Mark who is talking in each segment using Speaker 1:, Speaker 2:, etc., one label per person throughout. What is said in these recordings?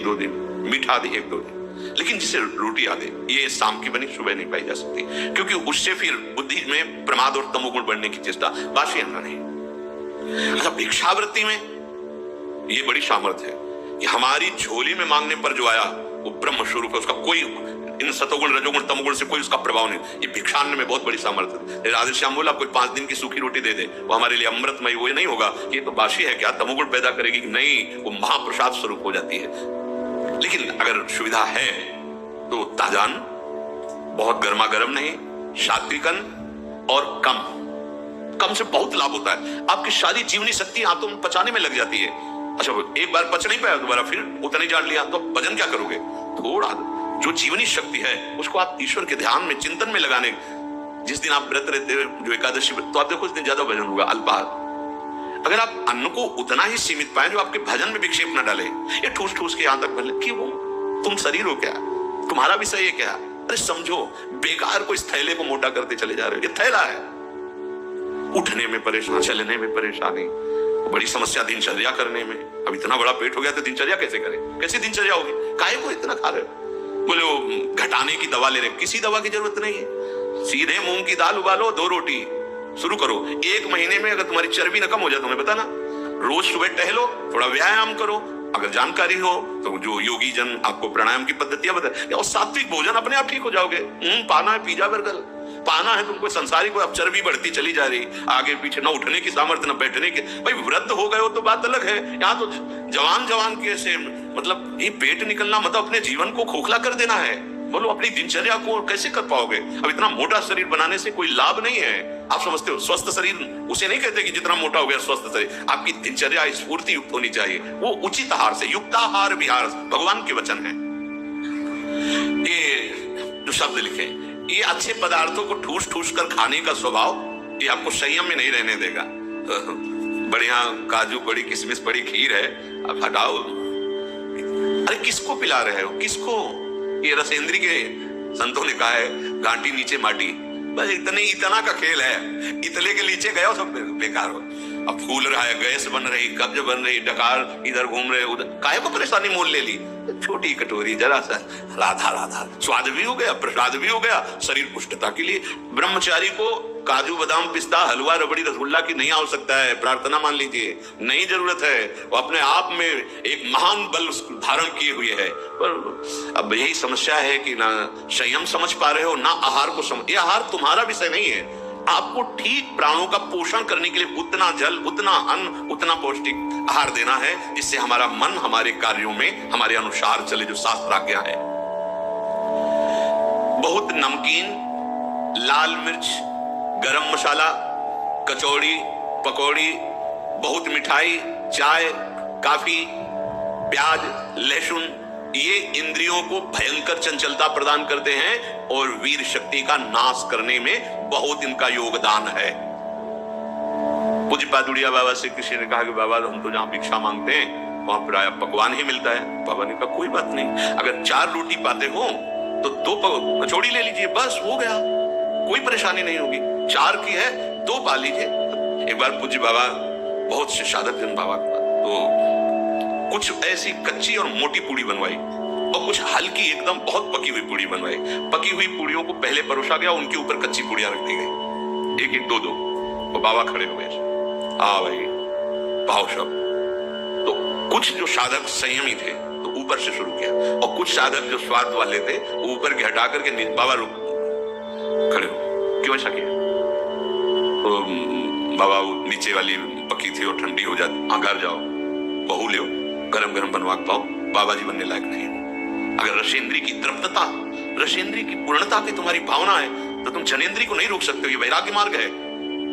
Speaker 1: 1-2 दिन, मीठा दे 1-2 दिन, लेकिन जिसे रोटी आदे ये शाम की बनी सुबह नहीं पाई जा सकती, क्योंकि उससे फिर बुद्धि में प्रमाद और तमोगुण बढ़ने की चेष्टा, बासी अन्न नहीं। अच्छा, भिक्षावृत्ति में ये बड़ी सामर्थ्य है कि हमारी झोली में मांगने पर जो आया वो ब्रह्म स्वरूप है, उसका कोई इन सतोगुण रजोगुण तमोगुण से कोई उसका प्रभाव नहीं। ये भिक्षान्न में बहुत बड़ी सामर्थ्य है। राधे श्याम बोला कोई 5 दिन की सूखी रोटी दे दे, वो हमारे लिए अमृतमय, वो नहीं होगा कि ये तो बासी है, क्या तमोगुण पैदा करेगी? नहीं, वो महाप्रसाद स्वरूप हो जाती है। लेकिन अगर सुविधा है तो ताजान, बहुत गर्मा गर्म नहीं, सात्विकन और कम से बहुत लाभ होता है। आपकी सारी जीवनी शक्ति आत्म में पचाने में लग जाती है। अच्छा, एक बार पच नहीं पाया, दोबारा फिर उतना ही जान लिया, तो भजन क्या करोगे? थोड़ा जो जीवनी शक्ति है उसको आप ईश्वर के ध्यान में, चिंतन में लगाने, जिस दिन आप व्रत रहते हैं, जो एकादशी, तो आप देखो उस दिन ज्यादा भजन होगा। अल्पाहार, अगर आप अन्न को उतना ही सीमित पाए जो आपके भजन में विक्षेप न डाले, ये ठूस ठूस के यहां तक भले, क्यों? तुम शरीर हो क्या? तुम्हारा विषय है क्या? अरे समझो, बेकार को इस थैले को मोटा करते चले जा रहे हो। ये थैला है, उठने में परेशान, चलने में परेशानी, बड़ी समस्या दिनचर्या करने में। अब इतना बड़ा पेट हो गया तो दिनचर्या कैसे करें? कैसी दिनचर्या होगी? काहे को इतना खा रहे हो? बोले वो घटाने की दवा ले रहे, किसी दवा की जरूरत नहीं है। सीधे मूंग की दाल उबालो, 2 रोटी शुरू करो। 1 महीने में अगर तुम्हारी चर्बी न कम हो जाए तो मैं बताना, रोज सुबह टहलो, थोड़ा व्यायाम करो। अगर जानकारी हो तो जो योगी जन आपको प्राणायाम की पद्धतियां बताए, और सात्विक भोजन, अपने आप ठीक हो जाओगे। पाना है पिज्जा बर्गर, पाना है तुमको संसारी को, अब चर्बी बढ़ती चली जा रही, आगे पीछे, न उठने की सामर्थ्य न बैठने की। भाई वृद्ध हो गए हो तो बात अलग है, यहाँ तो जवान कैसे, मतलब ये पेट निकलना मतलब अपने जीवन को खोखला कर देना है। बोलो अपनी दिनचर्या को कैसे कर पाओगे? अब इतना मोटा शरीर बनाने से कोई लाभ नहीं है। आप समझते हो स्वस्थ शरीर उसे नहीं कहते कि जितना मोटा हो गया स्वस्थ शरीर। आपकी दिनचर्या स्फूर्ति युक्त होनी चाहिए, वो उचित आहार से, युक्ताहार विहार भगवान के वचन है। ये जो शब्द लिखे, ये अच्छे पदार्थों को ठूस ठूस कर खाने का स्वभाव, ये आपको संयम में नहीं रहने देगा। बढ़िया काजू पड़ी, किशमिश पड़ी, खीर है, अब हटाओ। अरे किसको पिला रहे हो? किसको? ये रसेंद्री के संतों ने कहा है, घाटी नीचे माटी, बस इतना का खेल है। इतले के नीचे गए हो सब बेकार हो। अब फूल रहा है, गैस बन रही, कब्ज बन रही, डकार इधर घूम रहे, उधर, काहे को परेशानी मोल ले ली? छोटी कटोरी, जरा सा राधा राधा, स्वाद भी हो गया, प्रसाद भी हो गया, शरीर पुष्टता के लिए। ब्रह्मचारी को काजू बादाम पिस्ता हलवा रबड़ी रसगुल्ला की नहीं आवश्यकता है, प्रार्थना मान लीजिए, नहीं जरूरत है। वो अपने आप में एक महान बल धारण किए हुए है। पर अब यही समस्या है कि ना संयम समझ पा रहे हो, ना आहार को समझ। ये आहार तुम्हारा विषय नहीं है। आपको ठीक प्राणों का पोषण करने के लिए उतना जल, उतना अन्न, उतना पौष्टिक आहार देना है, जिससे हमारा मन हमारे कार्यों में हमारे अनुसार चले, जो शास्त्राज्ञा है। बहुत नमकीन, लाल मिर्च, गरम मसाला, कचौड़ी, पकौड़ी, बहुत मिठाई, चाय, काफी, प्याज, लहसुन, ये इंद्रियों को भयंकर चंचलता प्रदान करते हैं और वीर शक्ति का नाश करने में बहुत इनका योगदान है। पूज्य पादुड़िया बाबा से किसी ने कहा कि बाबा हम तो जहां भिक्षा मांगते हैं वहां प्राय पकवान ही मिलता है। बाबा ने कहा कोई बात नहीं, अगर 4 रोटी पाते हो तो 2 कचौड़ी ले लीजिए, बस हो गया, कोई परेशानी नहीं होगी। 4 की है, 2 पा लीजिए। एक बार पूज्य बाबा, बहुत से साधक जन बाबा, तो कुछ ऐसी कच्ची और मोटी पूड़ी बनवाई और कुछ हल्की एकदम बहुत पकी हुई पूड़ी बनवाई। पकी हुई पूड़ियों को पहले परोसा गया, उनके ऊपर कच्ची पूड़ियां रख दी गई, 1-1, 2-2, और बाबा खड़े हुए, हाँ भाई पाओ सब। तो कुछ जो साधक संयमी थे तो ऊपर से शुरू किया, और कुछ साधक जो स्वाद वाले थे ऊपर के हटा करके बाबा रुक खड़े हो, क्यों ऐसा किया? तो बाबा नीचे वाली पकी थी और ठंडी हो जाती, घर जाओ बहू ले, गरम गरम बनवा पाओ, बाबा जी बनने लायक नहीं है। अगर रसेंद्री की तृप्तता, रसेंद्री की पूर्णता की तुम्हारी भावना है तो तुम जनेंद्री को नहीं रोक सकते हो। ये वैराग्य मार्ग है।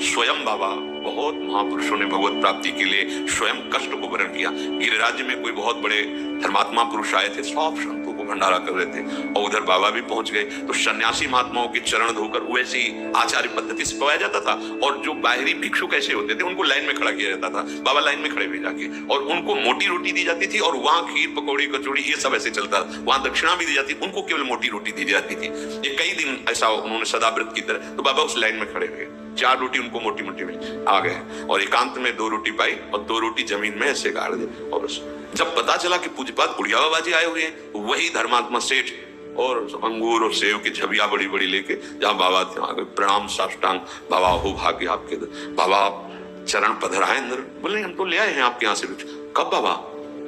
Speaker 1: स्वयं बाबा, बहुत महापुरुषों ने भगवत प्राप्ति के लिए स्वयं कष्ट को वरण किया। गिरिराज में कोई बहुत बड़े धर्मात्मा पुरुष आए थे, सब संतों को भंडारा कर रहे थे, और उधर बाबा भी पहुंच गए। तो सन्यासी महात्माओं के चरण धोकर वैसे ही आचार्य पद्धति से पवाया जाता था, और जो बाहरी भिक्षु कैसे होते थे उनको लाइन में खड़ा किया जाता था। बाबा लाइन में खड़े हुए जाके, और उनको मोटी रोटी दी जाती थी, और वहां खीर पकौड़ी कचौड़ी ये सब ऐसे चलता। वहां दक्षिणा भी दी जाती, उनको केवल मोटी रोटी दी जाती थी। ये कई दिन ऐसा उन्होंने सदाव्रत की तरह, तो बाबा उस लाइन में खड़े हुए। 4 रोटी उनको मोटी मोटी में आ गए, और एकांत में 2 रोटी पाई और 2 रोटी जमीन में ऐसे गाड़ दी। और जब पता चला कि पूज्यपाद बुढ़िया बाबा जी आए हुए हैं, वही धर्मात्मा सेठ और अंगूर और सेव की झबिया बड़ी बड़ी लेके जहाँ बाबा थे वहां प्रणाम साष्टांग, बाबा हो भाग्य आपके, बाबा आप चरण पधराए अंदर। बोले हम तो ले आए हैं आपके यहाँ से। कब बाबा?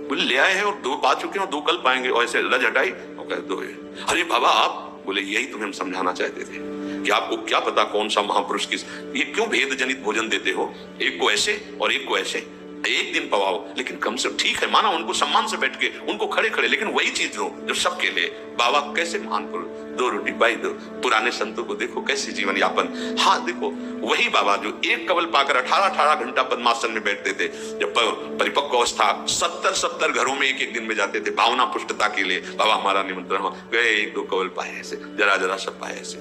Speaker 1: बोले ले आए हैं और 2 पा चुके हैं और 2 कल पाएंगे। और ऐसे रज हटाई और कह 2 है। अरे बाबा आप? बोले यही तुम्हें हम समझाना चाहते थे कि आपको क्या पता कौन सा महापुरुष किस, ये क्यों भेद जनित भोजन देते हो, एक को ऐसे और एक को ऐसे। एक दिन पवाओ, लेकिन कम से ठीक है माना उनको सम्मान से बैठ के उनको खड़े खड़े, लेकिन वही चीज दो जो सबके लिए। बाबा कैसे महान पुरुष, 2 रोटी पाई 2। पुराने संतों को देखो कैसे जीवन यापन। हाँ देखो वही बाबा जो एक कवल पाकर 18 घंटा पद्मासन में बैठते थे, जब परिपक्व अवस्था 70 घरों में एक दिन में जाते थे भावना पुष्टता के लिए। बाबा हमारा निमंत्रण गए, 1-2 कवल पाए ऐसे, जरा सब पाए ऐसे।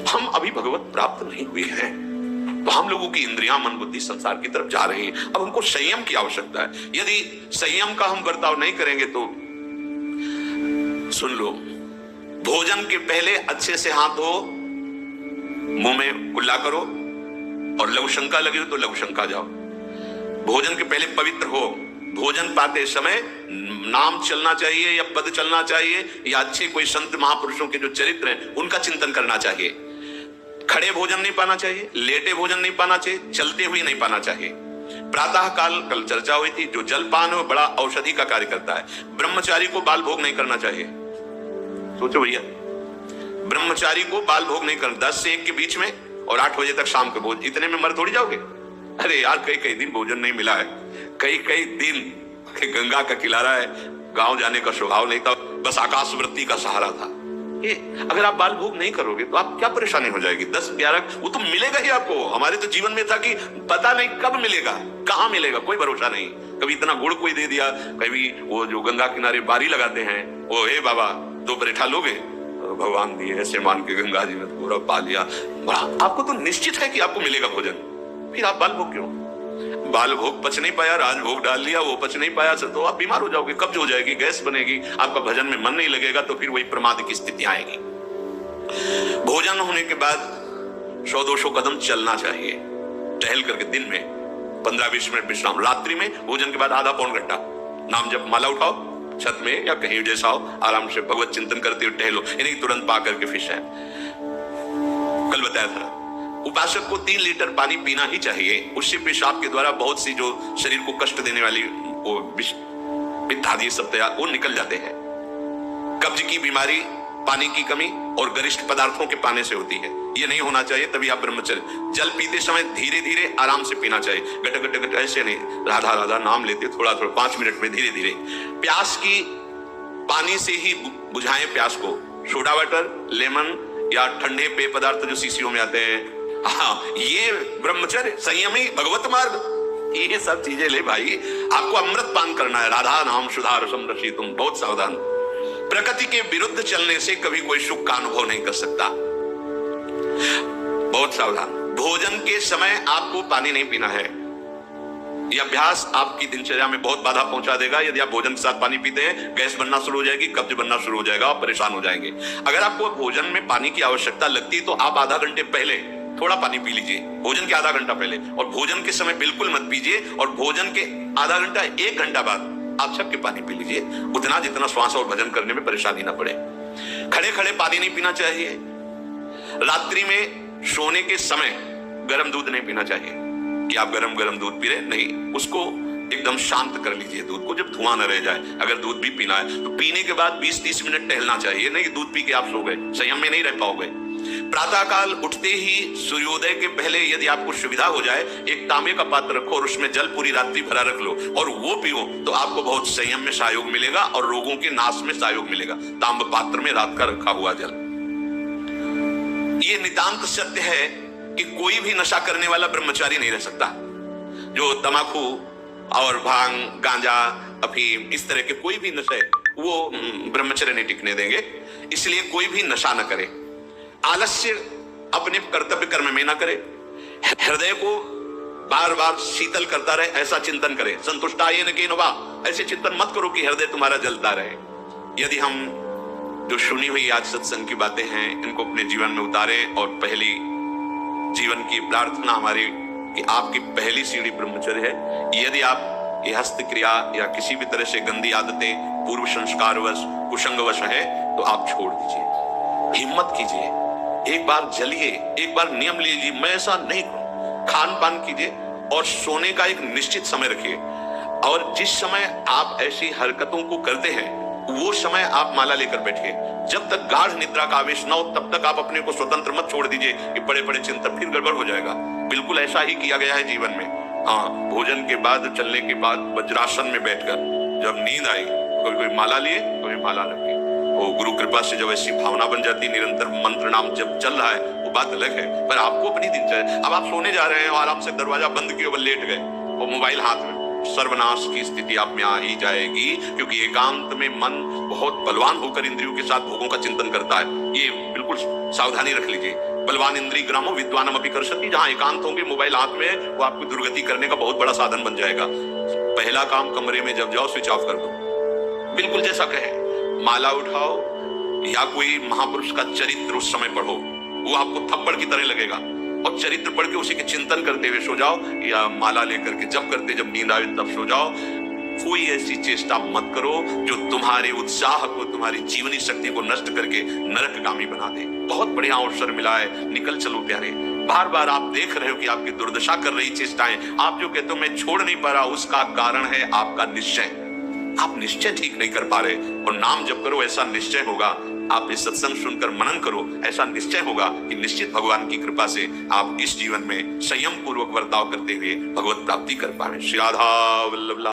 Speaker 1: हम अभी भगवत प्राप्त नहीं हुए हैं, तो हम लोगों की इंद्रियां मन बुद्धि संसार की तरफ जा रही है। अब हमको संयम की आवश्यकता है। यदि संयम का हम बर्ताव नहीं करेंगे तो सुन लो, भोजन के पहले अच्छे से हाथ धो, मुंह में कुल्ला करो, और लघु शंका लगी हो तो लघु शंका जाओ। भोजन के पहले पवित्र हो। भोजन पाते समय नाम चलना चाहिए या पद चलना चाहिए, या अच्छे कोई संत महापुरुषों के जो चरित्र हैं उनका चिंतन करना चाहिए। खड़े भोजन नहीं पाना चाहिए, लेटे भोजन नहीं पाना चाहिए, चलते हुए नहीं पाना चाहिए। प्रातः काल कल चर्चा हुई थी, जो जलपान है वो बड़ा औषधि का कार्य करता है। ब्रह्मचारी को बाल भोग नहीं करना चाहिए। सोचो भैया, ब्रह्मचारी को बाल भोग नहीं करना, 10 से 1 के बीच में और 8 बजे तक शाम के भोज, इतने में मर थोड़ी जाओगे। अरे यार कई दिन भोजन नहीं मिला है, कई दिन गंगा का किनारा है, गांव जाने का स्वभाव नहीं था, बस आकाश वृत्ति का सहारा था। अगर आप बाल भोग नहीं करोगे तो आप क्या परेशानी हो जाएगी। 10-11 वो तो मिलेगा ही आपको। हमारे तो जीवन में था कि पता नहीं कब मिलेगा, कहां मिलेगा, कोई भरोसा नहीं। कभी इतना गुड़ कोई दे दिया, कभी वो जो गंगा किनारे बारी लगाते हैं वो, हे बाबा 2 परेठा लोगे, भगवान दिए ऐसे मान के गंगा जी ने पूरा पा लिया। आपको तो निश्चित है कि आपको मिलेगा भोजन, फिर आप बाल भोग क्यों? बाल भोग पच नहीं पाया, राज भोग डाल लिया, वो पच नहीं पाया, तो आप बीमार हो जाओगे, कब्ज हो जाएगी, गैस बनेगी, आपका भजन में मन नहीं लगेगा, तो फिर वही प्रमाद की स्थिति आएगी। भोजन होने के बाद 100-200 कदम चलना चाहिए, टहल करके दिन में 15-20 मिनट विश्राम। रात्रि में भोजन के बाद आधा पौन घंटा नाम जप माला उठाओ, छत में या कहीं जैसा हो, आराम से भगवत चिंतन करते हुए टहलो, यानी तुरंत पा करके फिश है। कल बताया था उपासक को 3 लीटर पानी पीना ही चाहिए। उससे पेशाब के द्वारा बहुत सी जो शरीर को कष्ट देने वाली वो पित्त आदि सब तैयार वो निकल जाते हैं। कब्ज की बीमारी पानी की कमी और गरिष्ठ पदार्थों के पाने से होती है, ये नहीं होना चाहिए। तभी आप ब्रह्मचर्य, जल पीते समय धीरे धीरे आराम से पीना चाहिए, गट गट गट ऐसे नहीं, राधा राधा नाम लेते थोड़ा 5 मिनट में धीरे धीरे। प्यास की पानी से ही बुझाएं प्यास को, सोडा वाटर, लेमन या ठंडे पेय पदार्थ जो शीशियों में आते हैं, हाँ ये ब्रह्मचर्य, संयमी, भगवत मार्ग, ये सब चीजें ले भाई। आपको अमृत पान करना है, राधा नाम सुधा रसम रसी, तुम बहुत सावधान। प्रकृति के विरुद्ध चलने से कभी कोई सुख का अनुभव नहीं कर सकता, बहुत सावधान। भोजन के समय आपको पानी नहीं पीना है, यह अभ्यास आपकी दिनचर्या में बहुत बाधा पहुंचा देगा। यदि आप भोजन के साथ पानी पीते हैं, गैस बनना शुरू हो जाएगी, कब्ज बनना शुरू हो जाएगा, आप परेशान हो जाएंगे। अगर आपको भोजन में पानी की आवश्यकता लगती तो आप आधा घंटे पहले थोड़ा पानी पी लीजिए, भोजन के आधा घंटा पहले, और भोजन के समय बिल्कुल मत पीजिए, और भोजन के आधा घंटा 1 घंटा बाद आप छक के पानी पी लीजिए, उतना जितना श्वास और भजन करने में परेशानी ना पड़े। खड़े खड़े पानी नहीं पीना चाहिए। रात्रि में सोने के समय गर्म दूध नहीं पीना चाहिए कि आप गरम गरम दूध पी रहे, नहीं, उसको एकदम शांत कर लीजिए दूध को, जब धुआं न रह जाए। अगर दूध भी पीना है तो पीने के बाद 20-30 मिनट टहलना चाहिए, नहीं दूध पी के आप सो गए, संयम में नहीं रह पाओगे। प्रातः काल उठते ही सूर्योदय के पहले यदि आपको सुविधा हो जाए, एक तांबे का पात्र रखो और उसमें जल पूरी रात्रि भरा रख लो और वो पियो, तो आपको बहुत संयम में सहयोग मिलेगा और रोगों के नाश में सहयोग मिलेगा। तांब पात्र में रात का रखा हुआ जल। ये नितांत सत्य है कि कोई भी नशा करने वाला ब्रह्मचारी नहीं रह सकता। जो तमाकू और भांग, गांजा, अफीम, इस तरह के कोई भी नशे, वो ब्रह्मचर्य नहीं टिकने देंगे। इसलिए कोई भी नशा न करे, आलस्य अपने कर्तव्य कर्म में ना करे, हृदय को बार बार शीतल करता रहे, ऐसा चिंतन करे। संतुष्टायेन केन वा, ऐसे चिंतन मत करो कि हृदय तुम्हारा जलता रहे। यदि हम जो सुनी हुई आज सत्संग की बातें हैं इनको अपने जीवन में उतारे और पहली जीवन की प्रार्थना हमारी कि आपकी पहली सीढ़ी ब्रह्मचर्य है। यदि आप ये हस्त क्रिया या किसी भी तरह से गंदी आदतें पूर्व संस्कारवश कुसंगवश है तो आप छोड़ दीजिए, हिम्मत कीजिए, एक बार जलिए, एक बार नियम लीजिए, मैं ऐसा नहीं करूं। खान पान कीजिए और सोने का एक निश्चित समय रखिए, और जिस समय आप ऐसी हरकतों को करते हैं वो समय आप माला लेकर बैठिए। जब तक गाढ़ निद्रा का आवेश न हो तब तक आप अपने को स्वतंत्र मत छोड़ दीजिए कि बड़े बड़े चिंतन, फिर गड़बड़ हो जाएगा। बिल्कुल ऐसा ही किया गया है जीवन में। हाँ, भोजन के बाद, चलने के बाद वज्रासन में बैठकर जब नींद आई, कोई माला लिए, कोई माला रखे। वो गुरु कृपा से जब ऐसी भावना बन जाती, निरंतर मंत्र नाम जब चल रहा है वो बात अलग है, पर आपको अपनी दिनचर्या। अब आप सोने जा रहे हैं और आराम से दरवाजा बंद किए और लेट गए और मोबाइल हाथ में, सर्वनाश की स्थिति आप में आ ही जाएगी। क्योंकि एकांत में मन बहुत बलवान होकर इंद्रियों के साथ भोगों का चिंतन करता है। ये बिल्कुल सावधानी रख लीजिए। बलवान इंद्री ग्रामो विद्वानम अपि कर्षति, जहां एकांत होंगे, मोबाइल हाथ में, वो आपको दुर्गति करने का बहुत बड़ा साधन बन जाएगा। पहला काम, कमरे में जब जाओ स्विच ऑफ कर दो। बिल्कुल जैसा कहे, माला उठाओ या कोई महापुरुष का चरित्र उस समय पढ़ो, वो आपको थप्पड़ की तरह लगेगा, और चरित्र पढ़ के उसी के चिंतन करते हुए सो जाओ, या माला लेकर के जब नींद आए तब सो जाओ। कोई ऐसी चेष्टा मत करो जो तुम्हारे उत्साह को, तुम्हारी जीवनी शक्ति को नष्ट करके नरकगामी बना दे। बहुत बढ़िया अवसर मिला है, निकल चलो प्यारे। बार बार आप देख रहे हो कि आपकी दुर्दशा कर रही चेष्टाएं, आप जो कहते हो मैं छोड़ नहीं पा रहा, उसका कारण है आपका निश्चय। आप निश्चय ठीक नहीं कर पा रहे, और नाम जप करो ऐसा निश्चय होगा। आप इस सत्संग सुनकर मनन करो, ऐसा निश्चय होगा कि निश्चित भगवान की कृपा से आप इस जीवन में संयम पूर्वक वर्ताव करते हुए भगवत प्राप्ति कर पाए। श्री राधा वल्लभ।